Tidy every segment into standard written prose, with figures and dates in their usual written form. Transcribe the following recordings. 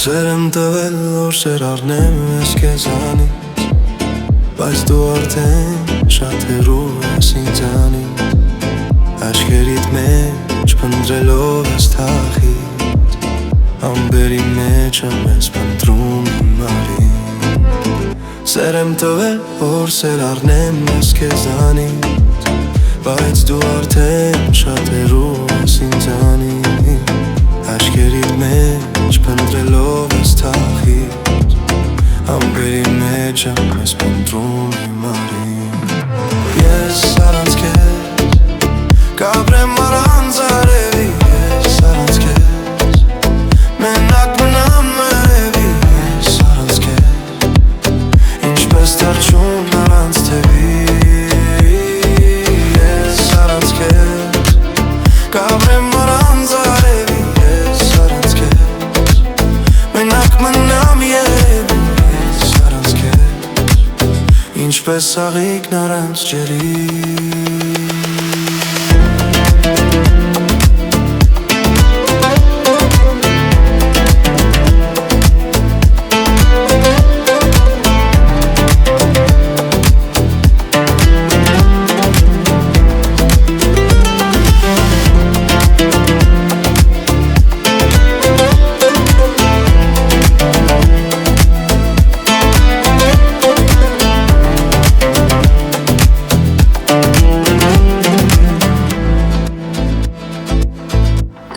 Սեր եմ տվել, որ սեր առնեմ ես քեզանից, բայց դու արդեն շատ հեռու ես ինձանից, աչքերիդ մեջ փնտրելով ես թախից, ամբերի մեջ եմ ես փնտրում իմ արին։ Սեր եմ տվել, որ սեր առնեմ ես քեզանից, բայց դու արդեն շատ հեռու ես ինձանից, աչքերիդ մեջ փնտրելով ես թախից, ամբերի մեջ եմ ես փնտրում իմ արին։ Ես առանց քեզ կապրեմ առանց արևի, ես առանց քեզ մենակ մնամ երևի, ես առանց քեզ ինչպես թռչուն առանց թևի, ես առանց քեզ կապրեմ առանց արևի, ես առանց քեզ մենակ մնամ երևի, ես առանց քեզ ինչպես աղիքն առանց ջրի։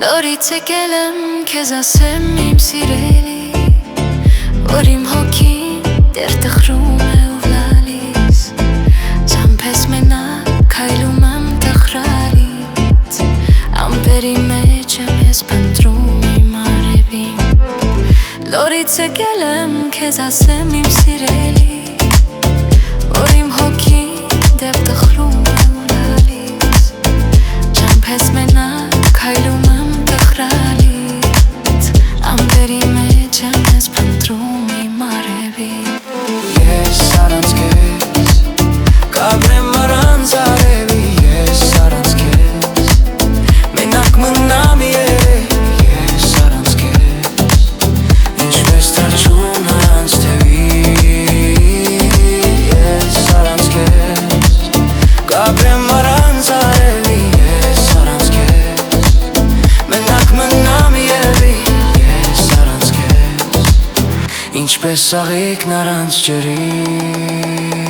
Լորից եկել եմ քեզ ասեմ իմ սիրելի, որ իմ հոգին դեռ տխրում է ու լալիս, ճամփես մենակ քայլում եմ տխրալից, ամպերի մեջ եմ ես փնտրում իմ արևին։ Լորից եկել եմ քեզ ասեմ իմ սիրելի, որ իմ հոգին դեռ տխրում է ու լալիս, ճամփես մենակ քայլում ամպերի մեջ եմ ես փնտրում իմ արևին։ Ես առանց քեզ կապրեմ առանց արևի, ես առանց քեզ մենակ մնամ երևի, ես առանց քեզ ինչպես թռչուն առանց թևի, ես առանց քեզ կապրեմ առանց արևի, ես առանց քեզ մենակ մնամ երևի, ինչպես աղիքն առանց ջրի։